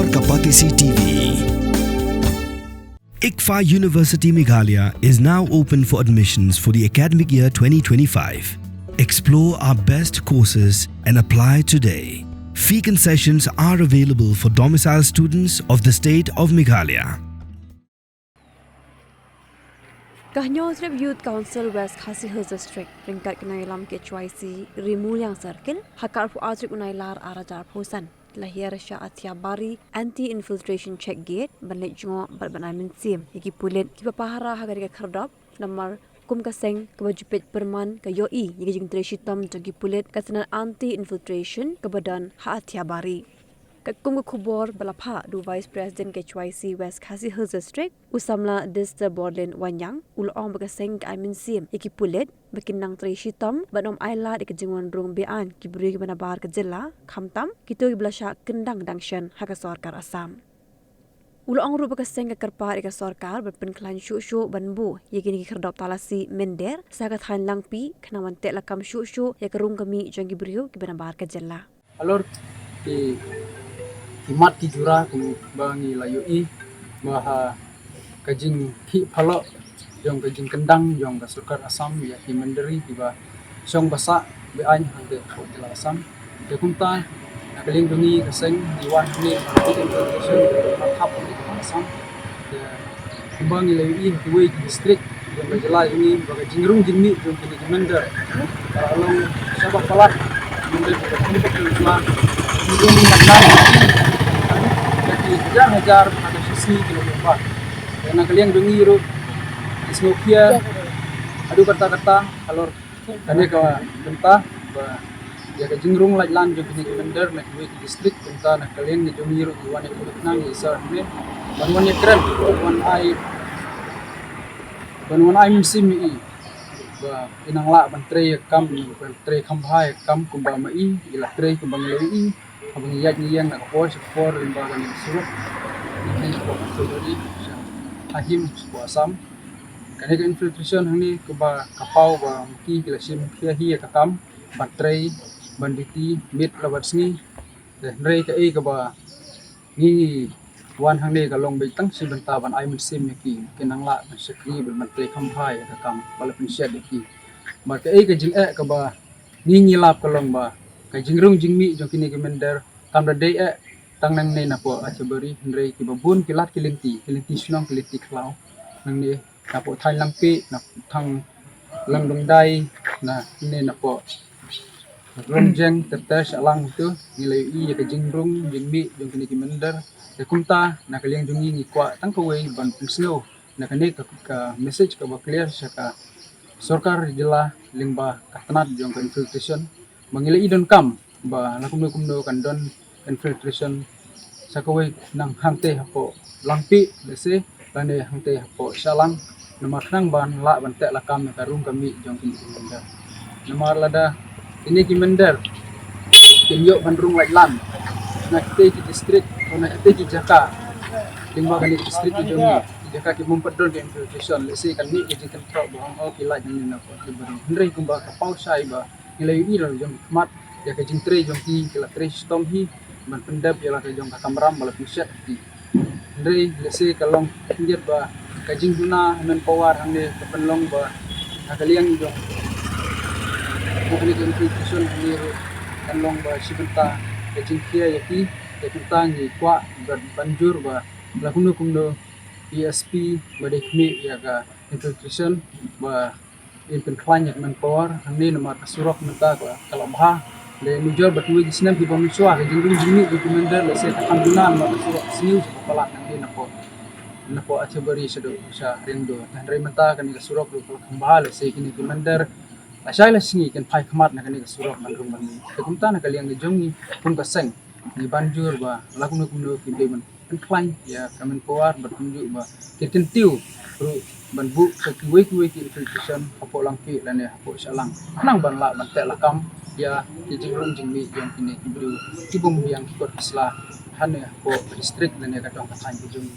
for Kapatisi TV. ICFA University Meghalaya is now open for admissions for the academic year 2025. Explore our best courses and apply today. Fee concessions are available for domicile students of the state of Meghalaya. Kahnyosrep Youth Council West Khasi Hills District ringkat kenai lam KYC Rimulyang Circle hakar fu azrik unai lar arajar posan lahir sya atiabari anti-infiltration check gate banlek jungo berbanai mensim yaki pulit kipapahara hagar ke kerdap namar kum kaseng kebajupet perman ke yoi yaki jing treshitam jagi pulit kasanan anti-infiltration ke badan ha atiabari Kum kubor balapha du Vice President KYC West Khasi Hills District usamla Dista Borlin Wanyang ulong bagaseng ka amin sim iki pulet bakinang treshitam banom aila de kejingon rung bean kibri banabar ke jilla khamtam kito iblasha kendang dangshan haka sarkar Assam ulong ru bagaseng ka karpar ika sarkar berpen klan shu banbu yegini kherdop talasi mender sagat han langpi knawan te lakam shu yakarung kami jangi brio ki banabar ke jilla alor ki Himat ki jura ku bangi layui baha kajing ki phalo jong kajing kendang jong ka sarkar Assam ya ki mandiri tiba song basa be ain hande ko jela Assam de kunta kaling dungi kaseng diwan ni ki information khap ni Assam de bangi layui ki we district jong jela ini baga jingrung jingmi jong ki mandar along sabak palat mandar ko Islam ini hajar ada sisi kilometer. Karena kalian dengi ru isnokia adu kata-kata alor kane ka benta ba ya ka jingrung lan jong kini commander na kuwi district benta na kalian ni dengi ru iwan ko nang isa ne banwan ni kren banwan ai musim ni ba inangla bantre kam bantre kambhai kam kumba mai ila tre kumbang lei abang yang nak force for lembaga ni surat ini jadi ahim Assam kane ka infiltration hani ko ba kapau ba ki kilasim kia hi ka kam baterai banditi mit lawat sni de rei ka e ka ba ni wan hang ne ka long be tang si banta ban ai musim ki kenangla sekri bel baterai khampai ka kam bala pensiat ki ba ka e ka jing ka ba ni ngilap ka long ba ka jingrung jingmi jong kini commander kamra dei tang nang ne na po achabari hendrei ki babun kilat kilinti snong kiliti klau nang ne na po thai langpi na thang langdong dai na ne na po ronjeng tetes alang tu nilai i ka jingrung jingmi jong kini commander de kumta na kaliang jungi ni kwa tang ko wei ban snow na kane ka message ka ba clear sa ka sarkar jila lingba katanat jong ka infiltration mangilai idon kam ba nakumno kan don infiltration sakawai nang hangte hapo langpi bese lane hangte hapo salang nomor nang ban la ban te la kam ka rung kami jong ki mender nomor lada ini ki mender kinyo ban rung lan na kite ki district na kite ki jaka lingba kan district ki jong jaka ki mumpet don ke infiltration lese kan ni ki kan pro bohong o ki la jang na ko hendrei kumba ka pau sai ba nilai ni jong mat ya ka jingtre jong ki kala tre stom hi man pendap ya la ka jong ka kamram bala piset ki ndrei lese kalong pinjir ba ka jingguna men power hande ka penlong ba ka kaliang jong public institution ni kanlong ba sibenta ka jingkia ya ki ka tentang ni kwa banjur ba la kumno ESP ba dekmi ya ka infiltration ba in penklanyak men power hande nomor kasurok menta ka kalau bah le nujur batu gi snam ki pamiswa ke jingring jingni ki commander le se kamdunan ma surat sniu kepala nanti napo achabari sedo sa rendo dan rementa kan ka surok lu kembal se kini commander asai la singi kan pai khamat na kan ka surok man rum man ke kumta na kaliang ni jongi pun ka seng ni banjur ba lagu nu kumno ki be man klan ya kamen power bertunjuk ba ketentiu ru banbu ke kuwe ki infiltration apo langpi lan ya apo salang nang ban la ban te la kam ya jingrung jingmi yang kini kibru kibung yang kikot islah hane ko district dan ya katong katang kujung